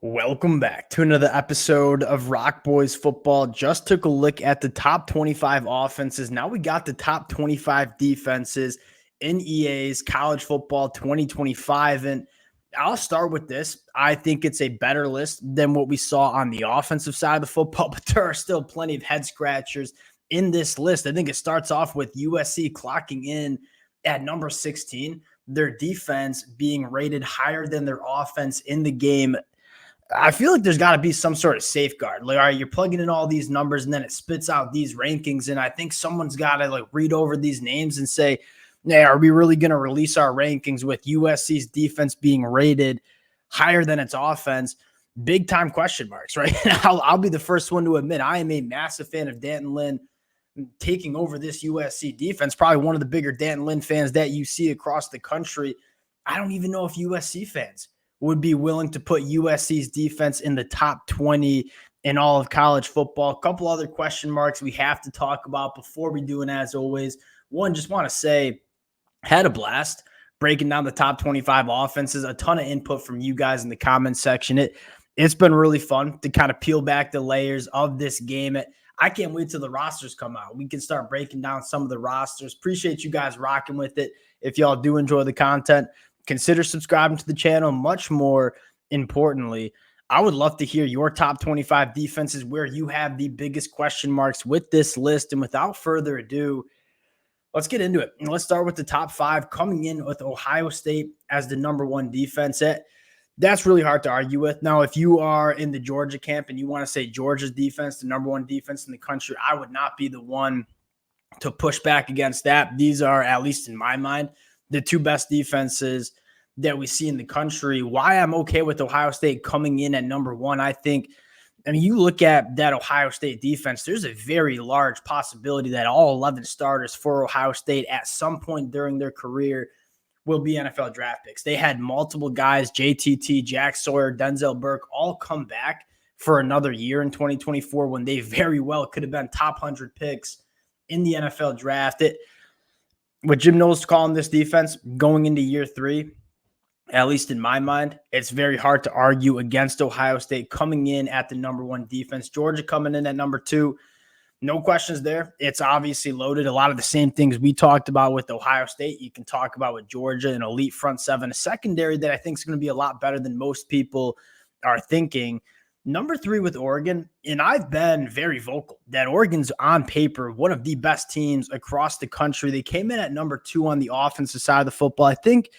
Welcome back to another episode of Rock Boys Football. Just took a look at the top 25 offenses. Now we got the top 25 defenses in EA's College Football 2025. And I'll start with this. I think it's a better list than what we saw on the offensive side of the football, but there are still plenty of head scratchers in this list. I think it starts off with USC clocking in at number 16, their defense being rated higher than their offense in the game. I feel like there's got to be some sort of safeguard. Like, all right, you're plugging in all these numbers and then it spits out these rankings. And I think someone's got to read over these names and say, hey, are we really going to release our rankings with USC's defense being rated higher than its offense? Big time question marks, right? I'll be the first one to admit I am a massive fan of D'Anton Lynn taking over this USC defense. Probably one of the bigger D'Anton Lynn fans that you see across the country. I don't even know if USC fans would be willing to put USC's defense in the top 20 in all of college football. A couple other question marks we have to talk about before we do, and as always, one, just want to say, had a blast breaking down the top 25 offenses. A ton of input from you guys in the comments section. It's been really fun to kind of peel back the layers of this game. I can't wait till the rosters come out. We can start breaking down some of the rosters. Appreciate you guys rocking with it. If y'all do enjoy the content, consider subscribing to the channel. Much more importantly, I would love to hear your top 25 defenses where you have the biggest question marks with this list. And without further ado, let's get into it. And let's start with the top 5, coming in with Ohio State as the number 1 defense. That's really hard to argue with. Now, if you are in the Georgia camp and you want to say Georgia's defense, the number 1 defense in the country, I would not be the one to push back against that. These are, at least in my mind, the 2 best defenses that we see in the country. Why I'm okay with Ohio State coming in at number 1, I mean, you look at that Ohio State defense, there's a very large possibility that all 11 starters for Ohio State at some point during their career will be NFL draft picks. They had multiple guys, JTT, Jack Sawyer, Denzel Burke, all come back for another year in 2024 when they very well could have been top 100 picks in the NFL draft. With Jim Knowles calling this defense going into year 3, at least in my mind, it's very hard to argue against Ohio State coming in at the number 1 defense. Georgia coming in at number 2. No questions there. It's obviously loaded. A lot of the same things we talked about with Ohio State, you can talk about with Georgia, an elite front 7, a secondary that I think is going to be a lot better than most people are thinking. Number 3 with Oregon, and I've been very vocal that Oregon's on paper one of the best teams across the country. They came in at number 2 on the offensive side of the football. I think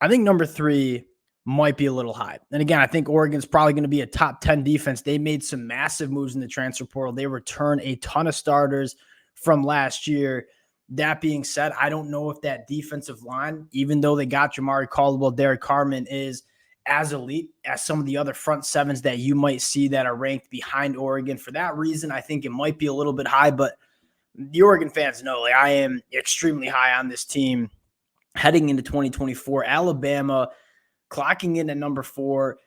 number 3 might be a little high. And again, I think Oregon's probably going to be a top 10 defense. They made some massive moves in the transfer portal. They returned a ton of starters from last year. That being said, I don't know if that defensive line, even though they got Jamari Caldwell, Derek Carman, is as elite as some of the other front 7s that you might see that are ranked behind Oregon. For that reason, I think it might be a little bit high, but the Oregon fans know I am extremely high on this team heading into 2024. Alabama clocking in at number 4,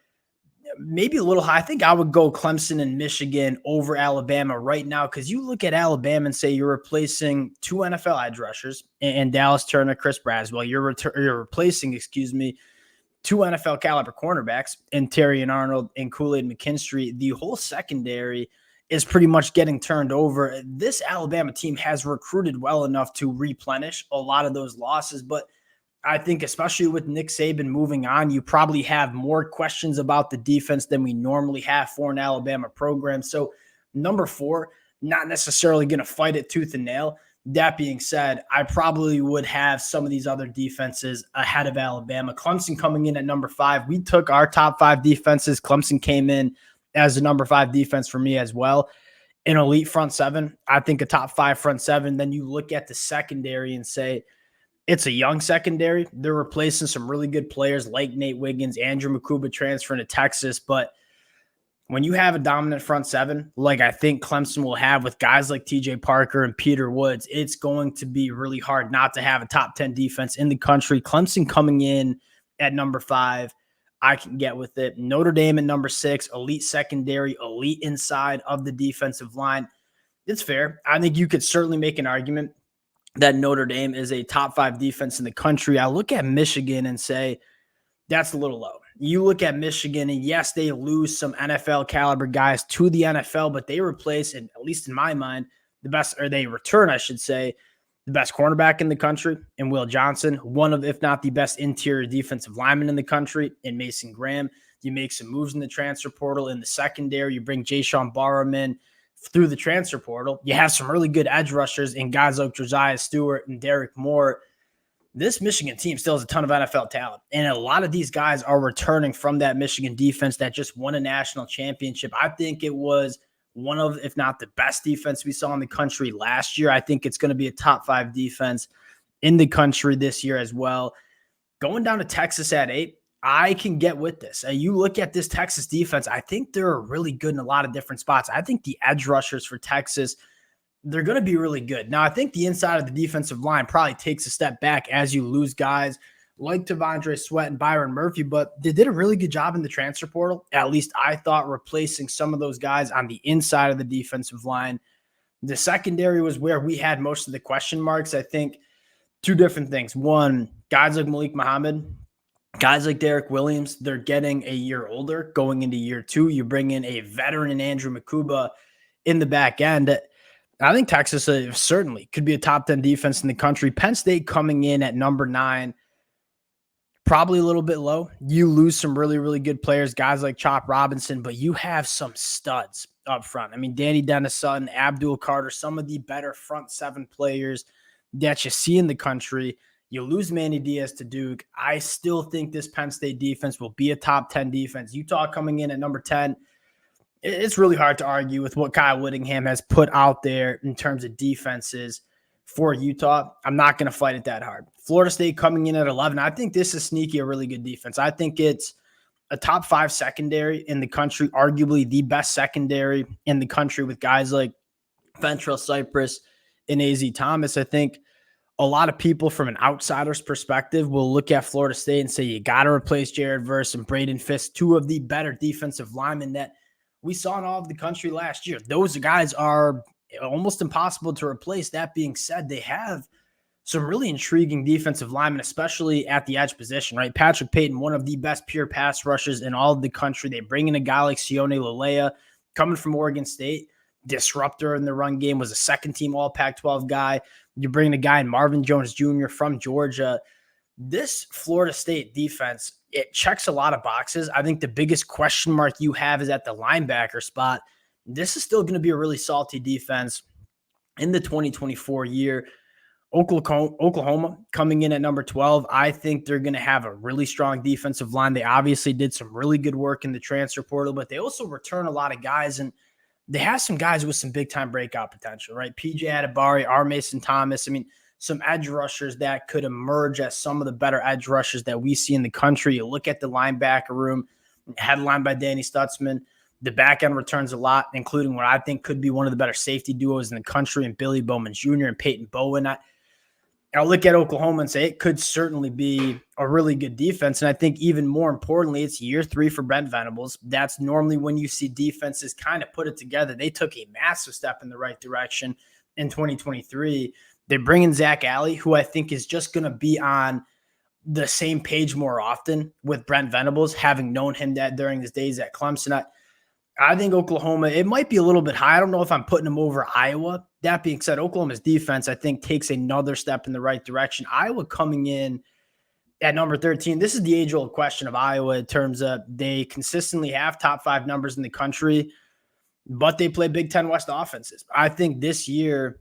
maybe a little high. I think I would go Clemson and Michigan over Alabama right now, because you look at Alabama and say you're replacing 2 NFL edge rushers and Dallas Turner, Chris Braswell. You're replacing, 2 NFL caliber cornerbacks and Terrion Arnold and Kool-Aid McKinstry. The whole secondary is pretty much getting turned over. This Alabama team has recruited well enough to replenish a lot of those losses, but I think especially with Nick Saban moving on, you probably have more questions about the defense than we normally have for an Alabama program. So number 4, not necessarily going to fight it tooth and nail. That being said, I probably would have some of these other defenses ahead of Alabama. Clemson coming in at number 5. We took our top 5 defenses. Clemson came in as the number 5 defense for me as well. An elite front 7. I think a top 5 front 7. Then you look at the secondary and say, it's a young secondary. They're replacing some really good players like Nate Wiggins, Andrew Mukuba transferring to Texas. But when you have a dominant front 7, like I think Clemson will have with guys like TJ Parker and Peter Woods, it's going to be really hard not to have a top 10 defense in the country. Clemson coming in at number 5, I can get with it. Notre Dame at number 6, elite secondary, elite inside of the defensive line. It's fair. I think you could certainly make an argument that Notre Dame is a top 5 defense in the country. I look at Michigan and say, that's a little low. You look at Michigan, and yes, they lose some NFL caliber guys to the NFL, but they replace, and at least in my mind, the best, or they return, I should say, the best cornerback in the country in Will Johnson, one of, if not the best interior defensive lineman in the country in Mason Graham. You make some moves in the transfer portal in the secondary. You bring Jayshawn Barham in through the transfer portal. You have some really good edge rushers in guys like Josiah Stewart and Derek Moore. This Michigan team still has a ton of NFL talent. And a lot of these guys are returning from that Michigan defense that just won a national championship. I think it was one of, if not the best defense we saw in the country last year. I think it's going to be a top 5 defense in the country this year as well. Going down to Texas at 8, I can get with this. You look at this Texas defense, I think they're really good in a lot of different spots. I think the edge rushers for Texas, they're going to be really good. Now, I think the inside of the defensive line probably takes a step back as you lose guys like T'Vondre Sweat and Byron Murphy, but they did a really good job in the transfer portal. At least I thought, replacing some of those guys on the inside of the defensive line. The secondary was where we had most of the question marks. I think 2 different things. One, guys like Malik Muhammad, guys like Derek Williams, they're getting a year older going into year 2. You bring in a veteran in Andrew Makuba in the back end. I think Texas certainly could be a top 10 defense in the country. Penn State coming in at number 9, probably a little bit low. You lose some really, really good players, guys like Chop Robinson, but you have some studs up front. I mean, Danny Dennis-Sutton, Abdul Carter, some of the better front 7 players that you see in the country. You lose Manny Diaz to Duke. I still think this Penn State defense will be a top 10 defense. Utah coming in at number 10. It's really hard to argue with what Kyle Whittingham has put out there in terms of defenses for Utah. I'm not going to fight it that hard. Florida State coming in at 11. I think this is sneaky a really good defense. I think it's a top 5 secondary in the country, arguably the best secondary in the country with guys like Ventrell Cypress and AZ Thomas. I think a lot of people from an outsider's perspective will look at Florida State and say, you got to replace Jared Verse and Braden Fisk, 2 of the better defensive linemen that we saw in all of the country last year. Those guys are almost impossible to replace. That being said, they have some really intriguing defensive linemen, especially at the edge position, right? Patrick Payton, one of the best pure pass rushers in all of the country. They bring in a guy like Sione Lalea coming from Oregon State, disruptor in the run game, was a second-team All Pac-12 guy. You bring in a guy in Marvin Jones Jr. from Georgia. This Florida State defense, it checks a lot of boxes. I think the biggest question mark you have is at the linebacker spot. This is still going to be a really salty defense in the 2024 year. Oklahoma coming in at number 12. I think they're going to have a really strong defensive line. They obviously did some really good work in the transfer portal, but they also return a lot of guys, and they have some guys with some big-time breakout potential, right? PJ Adebari, R. Mason Thomas. I mean, some edge rushers that could emerge as some of the better edge rushers that we see in the country. You look at the linebacker room, headlined by Danny Stutzman. The back end returns a lot, including what I think could be one of the better safety duos in the country, and Billy Bowman Jr. and Peyton Bowen. I'll look at Oklahoma and say it could certainly be a really good defense. And I think even more importantly, it's year 3 for Brent Venables. That's normally when you see defenses kind of put it together. They took a massive step in the right direction in 2023. They bring in Zach Alley, who I think is just going to be on the same page more often with Brent Venables, having known him that during his days at Clemson. I think Oklahoma, it might be a little bit high. I don't know if I'm putting them over Iowa. That being said, Oklahoma's defense, I think, takes another step in the right direction. Iowa coming in at number 13. This is the age-old question of Iowa in terms of they consistently have top 5 numbers in the country, but they play Big Ten West offenses. I think this year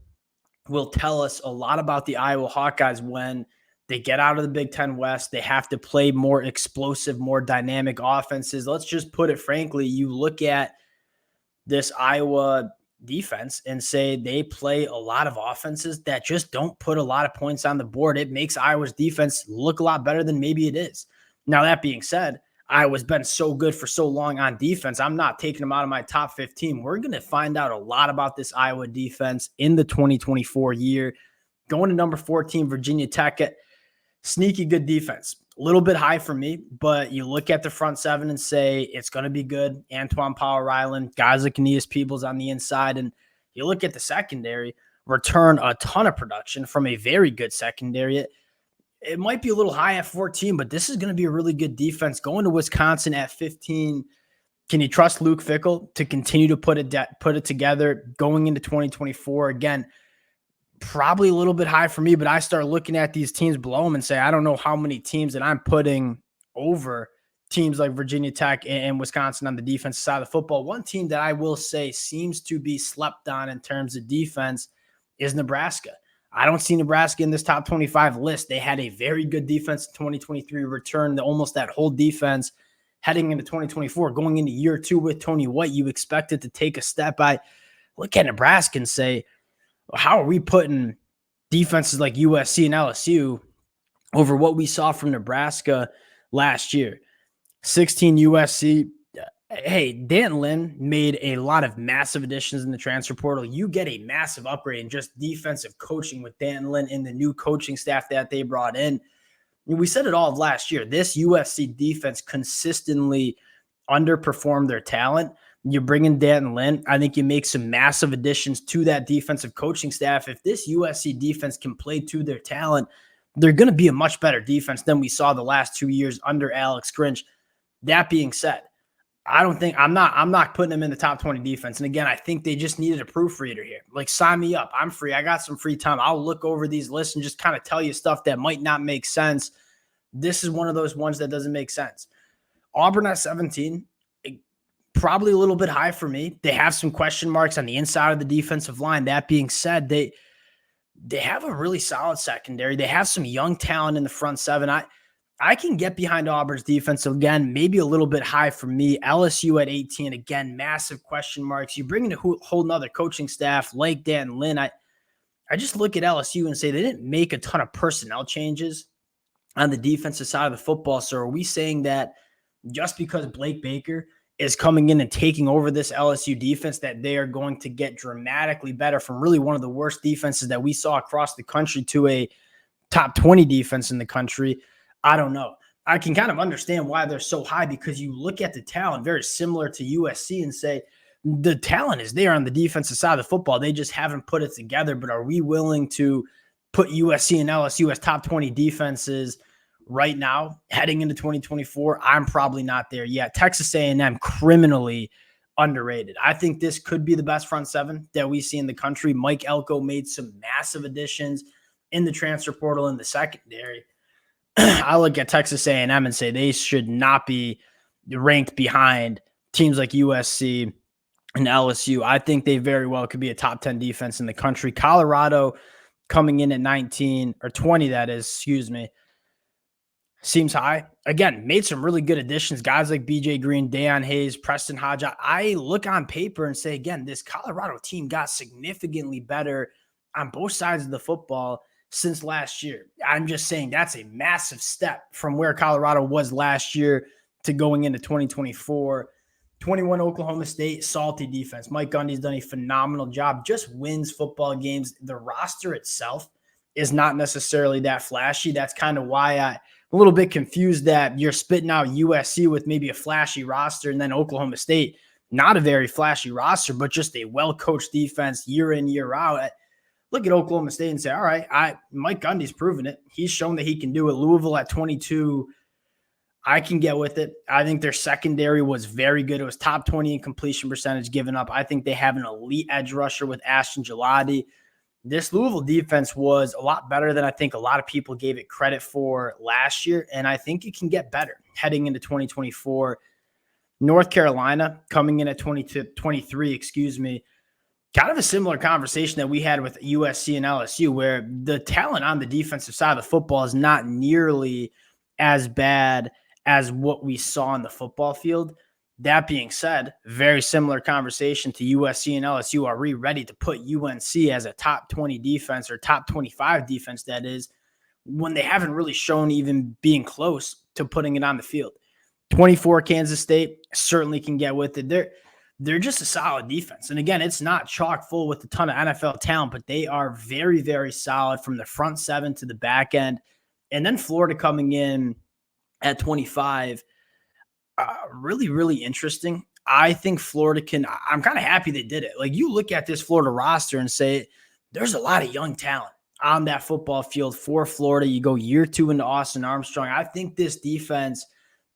will tell us a lot about the Iowa Hawkeyes when they get out of the Big Ten West. They have to play more explosive, more dynamic offenses. Let's just put it frankly, you look at this Iowa defense and say they play a lot of offenses that just don't put a lot of points on the board. It makes Iowa's defense look a lot better than maybe it is. Now, that being said, Iowa's been so good for so long on defense. I'm not taking them out of my top 15. We're going to find out a lot about this Iowa defense in the 2024 year. Going to number 14, Virginia Tech. Sneaky good defense. A little bit high for me, but you look at the front 7 and say it's going to be good. Antoine Power-Ryland, guys like Aeneas Peebles on the inside. And you look at the secondary, return a ton of production from a very good secondary. it might be a little high at 14, but this is going to be a really good defense. Going to Wisconsin at 15. Can you trust Luke Fickell to continue to put it together going into 2024? Again, probably a little bit high for me, but I start looking at these teams below them and say, I don't know how many teams that I'm putting over teams like Virginia Tech and Wisconsin on the defensive side of the football. One team that I will say seems to be slept on in terms of defense is Nebraska. I don't see Nebraska in this top 25 list. They had a very good defense in 2023, returned almost that whole defense heading into 2024. Going into year 2 with Tony White, you expect it to take a step. I look at Nebraska and say, how are we putting defenses like USC and LSU over what we saw from Nebraska last year? 16 USC. Hey, Dan Lynn made a lot of massive additions in the transfer portal. You get a massive upgrade in just defensive coaching with Dan Lynn and the new coaching staff that they brought in. We said it all of last year. This USC defense consistently underperformed their talent. You bring in Dan Lynn. I think you make some massive additions to that defensive coaching staff. If this USC defense can play to their talent, they're going to be a much better defense than we saw the last 2 years under Alex Grinch. That being said, I'm not putting them in the top 20 defense. And again, I think they just needed a proofreader here. Like, sign me up. I'm free. I got some free time. I'll look over these lists and just kind of tell you stuff that might not make sense. This is one of those ones that doesn't make sense. Auburn at 17, probably a little bit high for me. They have some question marks on the inside of the defensive line. That being said, they have a really solid secondary. They have some young talent in the front seven. I can get behind Auburn's defense. Again, maybe a little bit high for me. LSU at 18, again, massive question marks. You bring in a whole nother coaching staff like Dan Lynn. I just look at LSU and say they didn't make a ton of personnel changes on the defensive side of the football. So are we saying that just because Blake Baker is coming in and taking over this LSU defense that they are going to get dramatically better from really one of the worst defenses that we saw across the country to a top 20 defense in the country? I don't know. I can kind of understand why they're so high, because you look at the talent very similar to USC and say the talent is there on the defensive side of the football. They just haven't put it together. But are we willing to put USC and LSU as top 20 defenses right now heading into 2024? I'm probably not there yet. Texas A&M, criminally underrated. I think this could be the best front seven that we see in the country. Mike Elko made some massive additions in the transfer portal in the secondary. I look at Texas A&M and say they should not be ranked behind teams like USC and LSU. I think they very well could be a top 10 defense in the country. Colorado coming in at 19 or 20, that is, seems high. Again, made some really good additions. Guys like BJ Green, Deion Hayes, Preston Hodge. I look on paper and say, again, this Colorado team got significantly better on both sides of the football since last year. I'm just saying that's a massive step from where Colorado was last year to going into 2024. 21 Oklahoma State, salty defense. Mike Gundy's done a phenomenal job, just wins football games. The roster itself is not necessarily that flashy. That's kind of why I'm a little bit confused that you're spitting out USC with maybe a flashy roster and then Oklahoma State, not a very flashy roster, but just a well-coached defense year in, year out. Look at Oklahoma State and say, all right, Mike Gundy's proven it. He's shown that he can do it. Louisville at 22, I can get with it. I think their secondary was very good. It was top 20 in completion percentage given up. I think they have an elite edge rusher with Ashton Gelati. This Louisville defense was a lot better than I think a lot of people gave it credit for last year, and I think it can get better heading into 2024. North Carolina coming in at 23, kind of a similar conversation that we had with USC and LSU, where the talent on the defensive side of the football is not nearly as bad as what we saw on the football field. That being said, very similar conversation to USC and LSU. Are we ready to put UNC as a top 20 defense or top 25 defense, that is, when they haven't really shown even being close to putting it on the field? 24 Kansas State certainly can get with it. They're just a solid defense. And again, it's not chock full with a ton of NFL talent, but they are very, very solid from the front seven to the back end. And then Florida coming in at 25, really, really interesting. I think Florida I'm kind of happy they did it. Like, you look at this Florida roster and say, there's a lot of young talent on that football field for Florida. You go year 2 into Austin Armstrong. I think this defense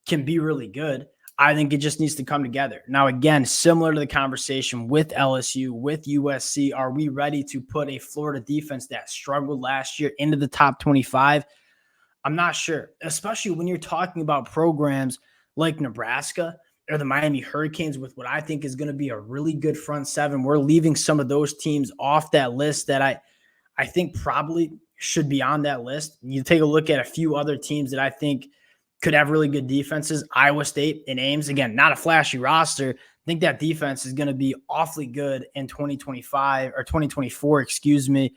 can be really good. I think it just needs to come together. Now, again, similar to the conversation with LSU, with USC, are we ready to put a Florida defense that struggled last year into the top 25? I'm not sure, especially when you're talking about programs like Nebraska or the Miami Hurricanes with what I think is going to be a really good front seven. We're leaving some of those teams off that list that I think probably should be on that list. You take a look at a few other teams that I think could have really good defenses. Iowa State and Ames, again, not a flashy roster. I think that defense is going to be awfully good in 2025 or 2024, excuse me.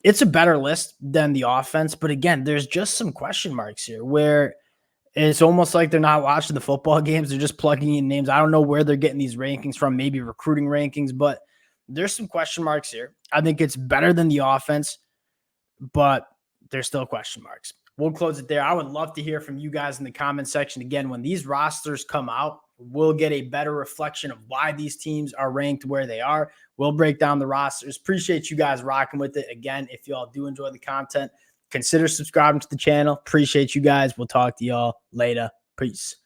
It's a better list than the offense, but again, there's just some question marks here where it's almost like they're not watching the football games. They're just plugging in names. I don't know where they're getting these rankings from, maybe recruiting rankings, but there's some question marks here. I think it's better than the offense, but there's still question marks. We'll close it there. I would love to hear from you guys in the comment section. Again, when these rosters come out, we'll get a better reflection of why these teams are ranked where they are. We'll break down the rosters. Appreciate you guys rocking with it. Again, if y'all do enjoy the content, consider subscribing to the channel. Appreciate you guys. We'll talk to y'all later. Peace.